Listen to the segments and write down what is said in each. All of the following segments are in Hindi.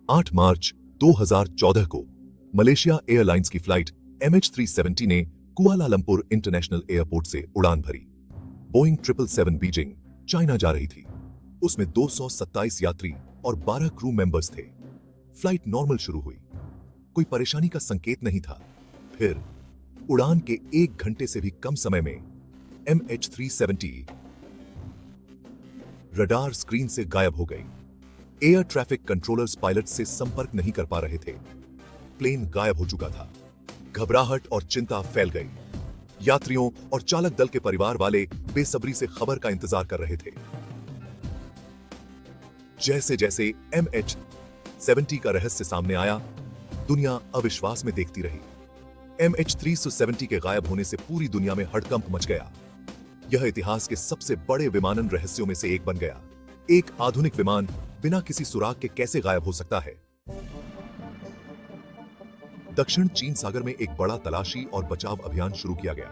8 मार्च 2014 को मलेशिया एयरलाइंस की फ्लाइट MH370 ने कुआलालंपुर इंटरनेशनल एयरपोर्ट से उड़ान भरी। बोइंग 777 बीजिंग, चाइना जा रही थी। उसमें 227 यात्री और 12 क्रू मेंबर्स थे। फ्लाइट नॉर्मल शुरू हुई, कोई परेशानी का संकेत नहीं था। फिर उड़ान के 1 घंटे से भी कम समय में MH370 रडार स्क्रीन से गायब हो गई। एयर ट्रैफिक कंट्रोलर्स पायलट से संपर्क नहीं कर पा रहे थे। प्लेन गायब हो चुका था। घबराहट और चिंता फैल गई। यात्रियों और चालक दल के परिवार वाले बेसब्री से खबर का इंतजार कर रहे थे। जैसे जैसे MH70 का रहस्य सामने आया, दुनिया अविश्वास में देखती रही। MH370 के गायब होने से पूरी दुनिया में हड़कंप मच गया। यह इतिहास के सबसे बड़े विमानन रहस्यों में से एक बन गया। एक आधुनिक विमान बिना किसी सुराग के कैसे गायब हो सकता है? दक्षिण चीन सागर में एक बड़ा तलाशी और बचाव अभियान शुरू किया गया।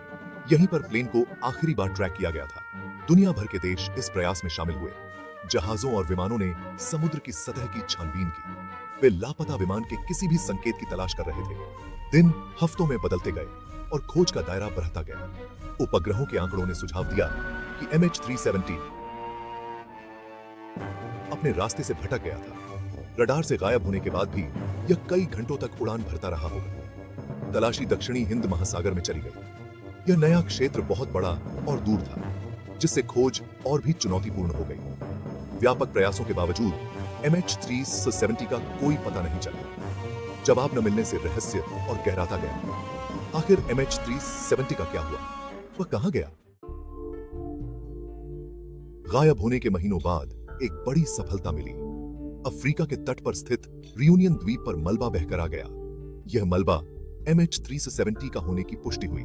यहीं पर प्लेन को आखिरी बार ट्रैक किया गया था। दुनिया भर के देश इस प्रयास में शामिल हुए। जहाजों और विमानों ने समुद्र की सतह की छानबीन की। वे लापता विमान के किसी भी संकेत की तलाश कर रहे थे। दिन हफ्तों में बदलते गए और खोज का दायरा बढ़ता गया। उपग्रहों के आंकड़ों ने सुझाव दिया कि MH370 अपने रास्ते से भटक गया था। रडार से गायब होने के बाद भी यह कई घंटों तक उड़ान भरता रहा होगा। तलाशी दक्षिणी हिंद महासागर में चली गई। यह नया क्षेत्र बहुत बड़ा और दूर था, जिससे खोज और भी चुनौतीपूर्ण हो गई। व्यापक प्रयासों के बावजूद MH370 का कोई पता नहीं चला। जवाब न मिलने से रहस्य और गहराता गया। आखिर MH370 का क्या हुआ? वह कहां गया? गायब होने के महीनों बाद एक बड़ी सफलता मिली। अफ्रीका के तट पर स्थित रियूनियन द्वीप पर मलबा बहकर आ गया। यह मलबा MH370 का होने की पुष्टि हुई।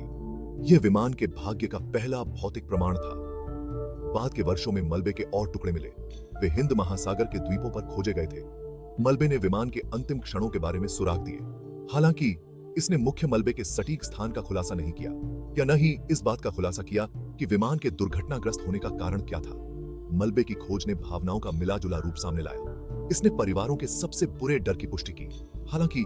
यह विमान के भाग्य का पहला भौतिक प्रमाण था। बाद के वर्षों में मलबे के और टुकड़े मिले। वे हिंद महासागर के द्वीपों पर खोजे गए थे। मलबे ने विमान के अंतिम क्षणों के बारे में सुराग दिए। हालांकि इसने मुख्य मलबे के सटीक स्थान का खुलासा नहीं किया, या न ही इस बात का खुलासा किया कि विमान के दुर्घटनाग्रस्त होने का कारण क्या था। मलबे की खोज ने भावनाओं का मिला-जुला रूप सामने लाया। इसने परिवारों के सबसे बुरे डर की पुष्टि की। हालांकि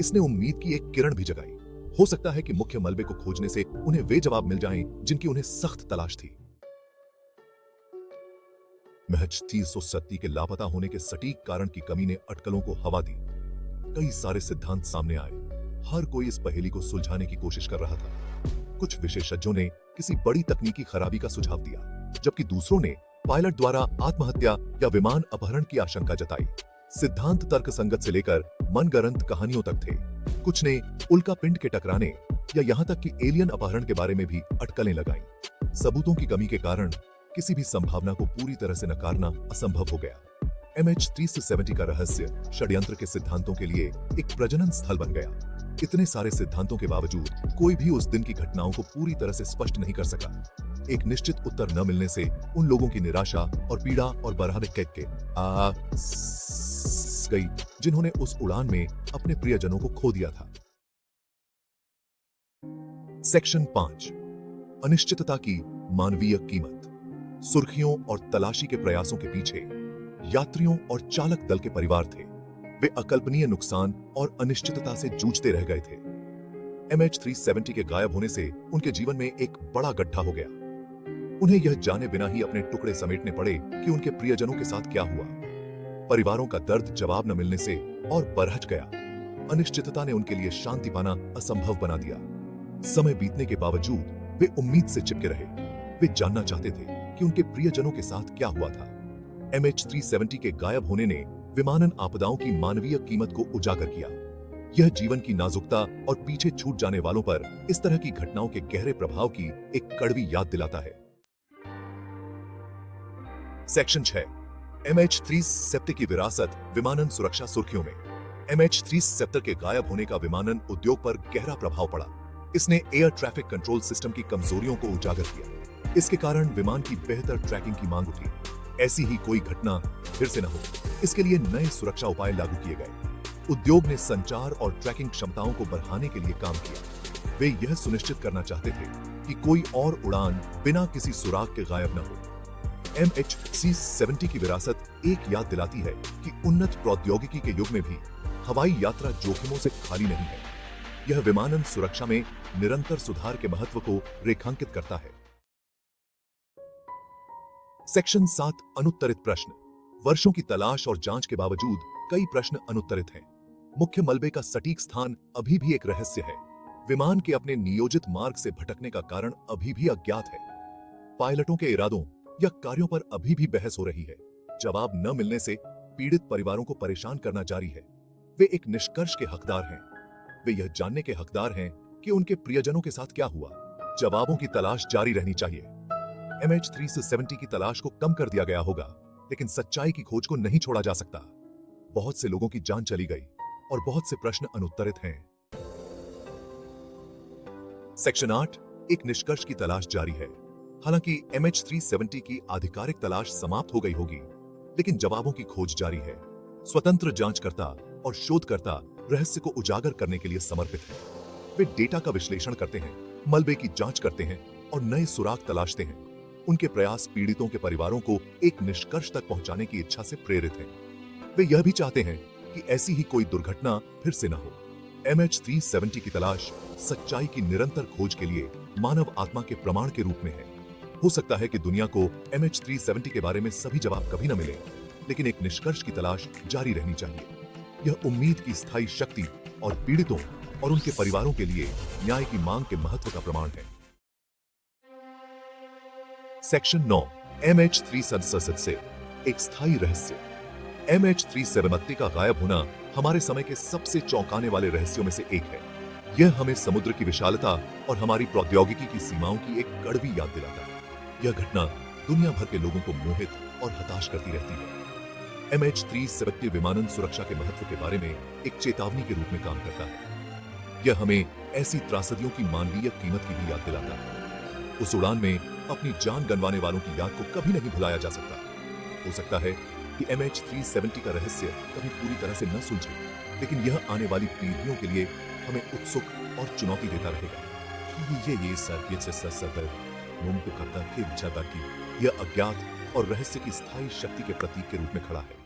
इसने उम्मीद की एक किरण भी जगाई। हो सकता है कि मुख्य मलबे को खोजने से उन्हें वे जवाब मिल जाएं जिनकी उन्हें सख्त तलाश थी। MH370 के लापता होने के सटीक कारण की कमी ने अटकलों को हवा दी। कई सारे सिद्धांत सामने आए। हर कोई इस पहेली को सुलझाने की कोशिश कर रहा था। कुछ विशेषज्ञों ने किसी बड़ी तकनीकी खराबी का सुझाव दिया, जबकि दूसरों ने पायलट द्वारा आत्महत्या या विमान अपहरण की आशंका जताई। सिद्धांत तर्कसंगत से लेकर मनगढ़ंत कहानियों तक थे। कुछ ने उल्का पिंड के टकराने या यहाँ तक कि एलियन अपहरण के बारे में भी अटकलें लगाईं। सबूतों की कमी के कारण किसी भी संभावना को पूरी तरह से नकारना असंभव हो गया। MH370 का रहस्य षड्यंत्र के सिद्धांतों के लिए एक प्रजनन स्थल बन गया। इतने सारे सिद्धांतों के बावजूद कोई भी उस दिन की घटनाओं को पूरी तरह से स्पष्ट नहीं कर सका। एक निश्चित उत्तर न मिलने से उन लोगों की निराशा और पीड़ा और बरहा के गई जिन्होंने उस उड़ान में अपने प्रियजनों को खो दिया था। सेक्शन 5, अनिश्चितता की मानवीय कीमत। सुर्खियों और तलाशी के प्रयासों के पीछे यात्रियों और चालक दल के परिवार थे। वे अकल्पनीय नुकसान और अनिश्चितता से जूझते रह गए थे। MH370 के गायब होने से उनके जीवन में एक बड़ा गड्ढा हो गया। उन्हें यह जाने बिना ही अपने टुकड़े समेटने पड़े कि उनके प्रियजनों के साथ क्या हुआ। परिवारों का दर्द जवाब न मिलने से और बरहज गया। अनिश्चितता ने उनके लिए शांति पाना असंभव बना दिया। समय बीतने के बावजूद वे उम्मीद से चिपके रहे। वे जानना चाहते थे कि उनके प्रियजनों के साथ क्या हुआ था। MH370 के गायब होने ने विमानन आपदाओं की मानवीय कीमत को उजागर किया। यह जीवन की नाजुकता और पीछे छूट जाने वालों पर इस तरह की घटनाओं के गहरे प्रभाव की एक कड़वी याद दिलाता है। सेक्शन 6, MH370 की विरासत विमानन सुरक्षा सुर्खियों में। MH370 के गायब होने का विमानन उद्योग पर गहरा प्रभाव पड़ा। इसने एयर ट्रैफिक कंट्रोल सिस्टम की कमजोरियों को उजागर किया। इसके कारण विमान की बेहतर ट्रैकिंग की मांग उठी। ऐसी ही कोई घटना फिर से न हो, इसके लिए नए सुरक्षा उपाय लागू किए गए। उद्योग ने संचार और ट्रैकिंग क्षमताओं को बढ़ाने के लिए काम किया। वे यह सुनिश्चित करना चाहते थे कि कोई और उड़ान बिना किसी सुराग के गायब न हो। MH370 की विरासत एक याद दिलाती है कि उन्नत प्रौद्योगिकी के युग में भी हवाई यात्रा जोखिमों से खाली नहीं है। यह विमानन सुरक्षा में निरंतर सुधार के महत्व को रेखांकित करता है। सेक्शन 7 अनुत्तरित प्रश्न। वर्षों की तलाश और जांच के बावजूद कई प्रश्न अनुत्तरित हैं। मुख्य मलबे का सटीक स्थान अभी भी एक रहस्य है। विमान के अपने नियोजित मार्ग से भटकने का कारण अभी भी अज्ञात है। पायलटों के इरादों या कार्यों पर अभी भी बहस हो रही है। जवाब न मिलने से पीड़ित परिवारों को परेशान करना जारी है। वे एक निष्कर्ष के हकदार हैं। वे यह जानने के हकदार हैं कि उनके प्रियजनों के साथ क्या हुआ। जवाबों की तलाश जारी रहनी चाहिए। MH370 की तलाश को कम कर दिया गया होगा, लेकिन सच्चाई की खोज को नहीं छोड़ा जा सकता। बहुत से लोगों की जान चली गई और बहुत से प्रश्न अनुत्तरित हैं। सेक्शन 8 एक निष्कर्ष की तलाश जारी है। हालांकि MH370 की आधिकारिक तलाश समाप्त हो गई होगी, लेकिन जवाबों की खोज जारी है। स्वतंत्र जांचकर्ता और शोधकर्ता रहस्य को उजागर करने के लिए समर्पित हैं। वे डेटा का विश्लेषण करते हैं, मलबे की जांच करते हैं और नए सुराग तलाशते हैं। उनके प्रयास पीड़ितों के परिवारों को एक निष्कर्ष तक पहुंचाने की इच्छा से प्रेरित हैं। वे यह भी चाहते हैं कि ऐसी ही कोई दुर्घटना फिर से न हो। MH370 की तलाश सच्चाई की निरंतर खोज के लिए मानव आत्मा के प्रमाण के रूप में है। हो सकता है कि दुनिया को MH370 के बारे में सभी जवाब कभी न मिले, लेकिन एक निष्कर्ष की तलाश जारी रहनी चाहिए। यह उम्मीद की स्थायी शक्ति और पीड़ितों और उनके परिवारों के लिए न्याय की मांग के महत्व का प्रमाण है। सेक्शन 9 MH370 से एक स्थायी रहस्य। MH370 का गायब होना हमारे समय के सबसे चौंकाने वाले रहस्यों में से एक है। यह हमें समुद्र की विशालता और हमारी प्रौद्योगिकी की सीमाओं की एक कड़वी याद दिलाता है। यह घटना दुनिया भर के लोगों को मोहित और हताश करती रहती है। MH370 विमानन सुरक्षा के महत्व के बारे में एक चेतावनी के रूप में काम करता है। यह हमें ऐसी त्रासदियों की मानवीय कीमत की भी याद दिलाता है। उस उड़ान में अपनी जान गंवाने वालों की याद को कभी नहीं भुलाया जा सकता। हो सकता है कि MH370 का रहस्य कभी पूरी तरह से न सुलझे, लेकिन यह आने वाली पीढ़ियों के लिए हमें उत्सुक और चुनौती देता रहेगा। यह अज्ञात और रहस्य की स्थायी शक्ति के प्रतीक के रूप में खड़ा है।